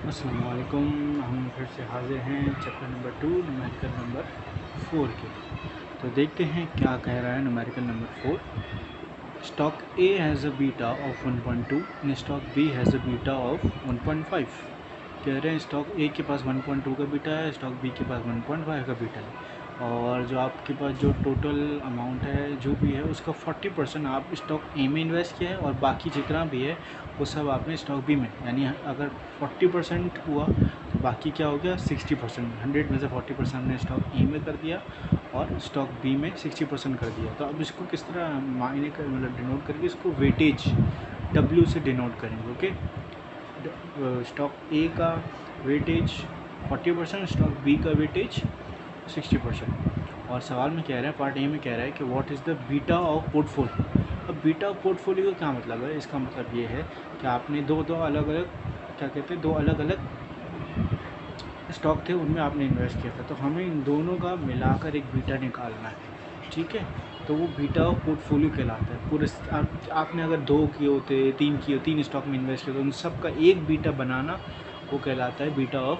अस्सलाम वालेकुम। हम फिर से हाजिर हैं चैप्टर नंबर 2 न्यूमेरिकल नंबर 4 के। तो देखते हैं क्या कह रहा है numerical number 4। Stock A has a beta of 1.2 and stock B has a beta of 1.5। कह रहे हैं स्टॉक ए के पास 1.2 का बीटा है, स्टॉक बी के पास 1.5 का बीटा है, और जो आपके पास जो टोटल अमाउंट है जो भी है उसका 40% आप स्टॉक ए में इन्वेस्ट किया है और बाकी जितना भी है वो सब आपने स्टॉक बी में, यानी अगर 40% हुआ तो बाकी क्या हो गया 60%। 100 में से 40% हमने स्टॉक ए में कर दिया और स्टॉक बी में 60% कर दिया। तो अब इसको किस तरह मायने कर मतलब डिनोट करके इसको वेटेज डब्ल्यू से डिनोट करेंगे। ओके, स्टॉक ए का वेटेज 40%, स्टॉक बी का वेटेज 60%। और सवाल में कह रहा है, पार्ट ए में कह रहा है कि what is the beta of portfolio. अब बीटा ऑफ पोर्टफोलियो का क्या मतलब है? इसका मतलब ये है कि आपने दो अलग अलग क्या कहते हैं, दो अलग अलग स्टॉक थे, उनमें आपने इन्वेस्ट किया था, तो हमें इन दोनों का मिलाकर एक बीटा निकालना है। ठीक है, तो वो बीटा ऑफ पोर्टफोलियो कहलाता है। पूरे आपने अगर 2 किए होते, 3 किए, 3 स्टॉक में इन्वेस्ट किया तो उन सब का एक बीटा बनाना वो कहलाता है बीटा ऑफ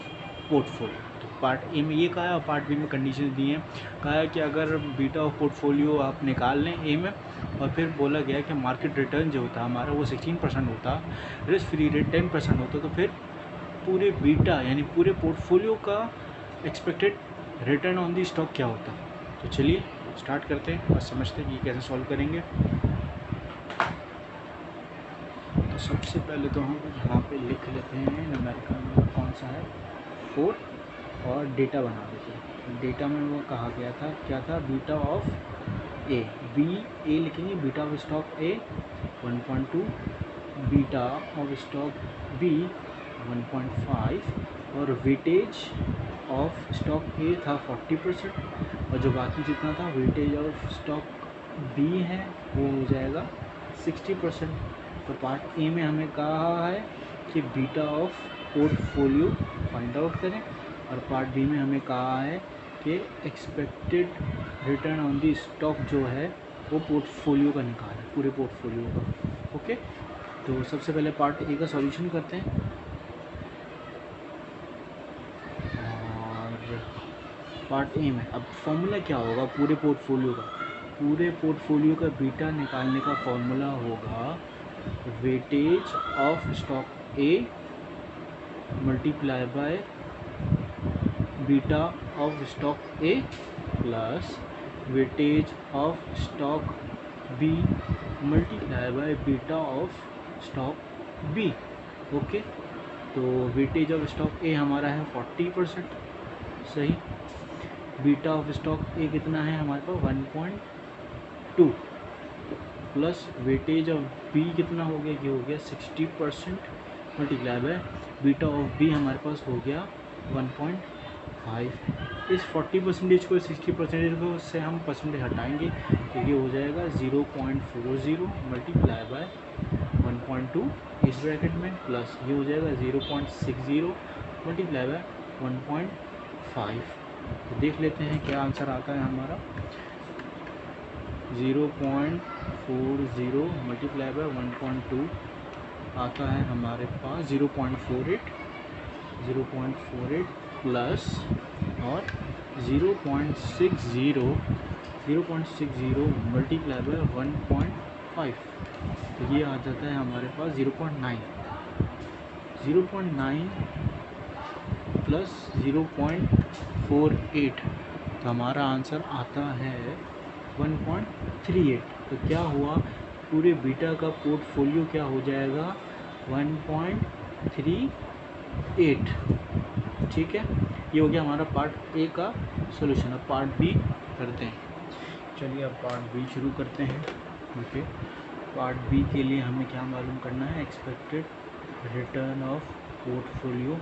पोर्टफोलियो। तो पार्ट ए में ये कहा है और पार्ट बी में कंडीशन दी हैं। कहा है कि अगर बीटा ऑफ पोर्टफोलियो आप निकाल लें ए में, और फिर बोला गया कि मार्केट रिटर्न जो होता है हमारा वो 16% होता, रिस्क फ्री रेट 10% होता, तो फिर पूरे बीटा यानी पूरे पोर्टफोलियो का expected return on the stock क्या होता है। तो चलिए स्टार्ट करते हैं और समझते हैं कि कैसे सॉल्व करेंगे। तो सबसे पहले तो हम यहाँ पे लिख लेते हैं न्यूमेरिकल नंबर कौन सा है 4, और डेटा बना देते हैं। डेटा में वो कहा गया था क्या था, beta of A, B A लिखेंगे, beta of stock A 1.2, beta of stock B 1.5, और वेटेज ऑफ स्टॉक ए था 40%, और जो बाकी जितना था वेटेज ऑफ स्टॉक बी है वो हो जाएगा 60%। तो पार्ट ए में हमें कहा है कि beta of portfolio find out करें, और पार्ट बी में हमें कहा है कि expected return on the stock जो है वो पोर्टफोलियो का निकालें, पूरे पोर्टफोलियो का। ओके, तो सबसे पहले पार्ट ए का सॉल्यूशन करते हैं। और पार्ट ए में अब फॉर्मूला क्या होगा पूरे पोर्टफोलियो का? पूरे पोर्टफोलियो का बीटा निकालने का फॉर्मूला होगा weightage of stock A multiply by beta of stock A plus weightage of stock B multiply by beta of stock B. Okay, तो वेटेज ऑफ स्टॉक ए हमारा है 40%, सही। बीटा ऑफ स्टॉक ए कितना है हमारे पास 1.2, प्लस वेटेज ऑफ बी कितना हो गया, ये हो गया 60% multiply by beta of B हमारे पास हो गया 1.5। इस 40% को 60% को से हम परसेंटेज हटाएंगे तो ये हो जाएगा 0.40 मल्टीप्लाई बाय 1.2 इस ब्रैकेट में, प्लस ये हो जाएगा 0.60 मल्टीप्लाई बाय 1.5। तो देख लेते हैं क्या आंसर आता है हमारा। 0.40 मल्टीप्लाई बाय 1.2 आता है हमारे पास 0.48 प्लस और 0.60 मल्टीप्लाई बाय 1.5, तो ये आ जाता है हमारे पास 0.9 प्लस 0.48, तो हमारा आंसर आता है 1.38। तो क्या हुआ, पूरे बीटा का पोर्टफोलियो क्या हो जाएगा 1.38। ठीक है, ये हो गया हमारा पार्ट ए का सॉल्यूशन। अब पार्ट बी करते हैं। चलिए अब पार्ट बी शुरू करते हैं। ओके, पार्ट बी के लिए हमें क्या मालूम करना है, एक्सपेक्टेड रिटर्न ऑफ पोर्टफोलियो।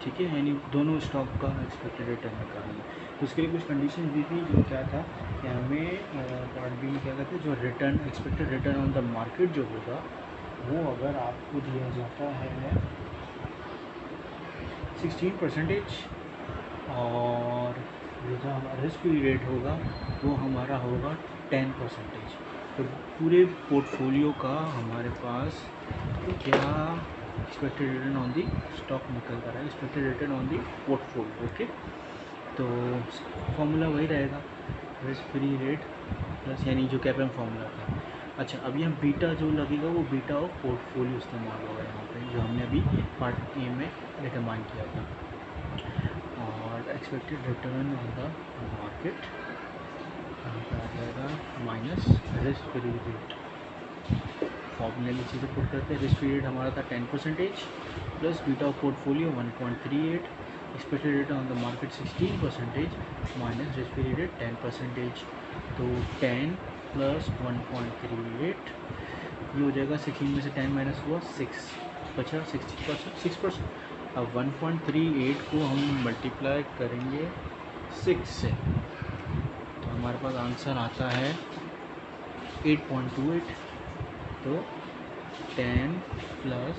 ठीक है, यानी दोनों स्टॉक का एक्सपेक्टेड रिटर्न निकालना है। तो उसके लिए कुछ कंडीशन दी थी, जो क्या था कि हमें पार्ट बी में क्या कहते हैं, जो return expected return on the market जो होगा वो अगर आपको दिया जाता है 16%, और जो हमारा रिस्क फ्री रेट होगा वो हमारा होगा 10%। तो पूरे पोर्टफोलियो का हमारे पास क्या expected return on the stock निकल कर रहा है, expected return on the portfolio. Okay, तो फॉर्मूला वही रहेगा, रिस्क फ्री रेट प्लस यानी जो कैपेम फॉर्मूला था। अच्छा, अब यहाँ बीटा जो लगेगा वो बीटा ऑफ पोर्टफोलियो इस्तेमाल होगा यहाँ पे, जो हमने अभी पार्ट ए में डिटरमाइन किया था। और expected return on the market यहाँ पर आ जाएगा माइनस रिस्क फ्री रेट। फॉर्मूले में चीज़ें पुट करते हैं। रिस्क फ्री रेट हमारा था 10% plus beta of portfolio 1.38, expected return on the market 16% minus risk free rate 10%। तो 10 प्लस 1.38 ये हो जाएगा 16 में से 10 माइनस हुआ 6 बचा 6%। अब 1.38 को हम मल्टीप्लाई करेंगे 6 से तो हमारे पास आंसर आता है 8.28। तो 10 प्लस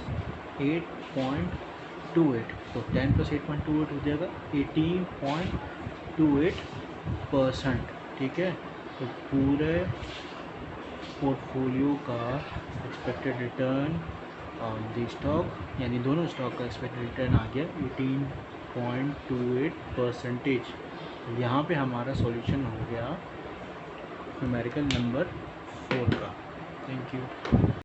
8.28 तो 10 प्लस 8.28 हो जाएगा 18.28%। ठीक है, तो पूरे पोर्टफोलियो का expected return on the stock यानी दोनों स्टॉक का एक्सपेक्टेड रिटर्न आ गया 18.28%। यहाँ पे हमारा सॉल्यूशन हो गया न्यूमेरिकल नंबर 4 का। Thank you.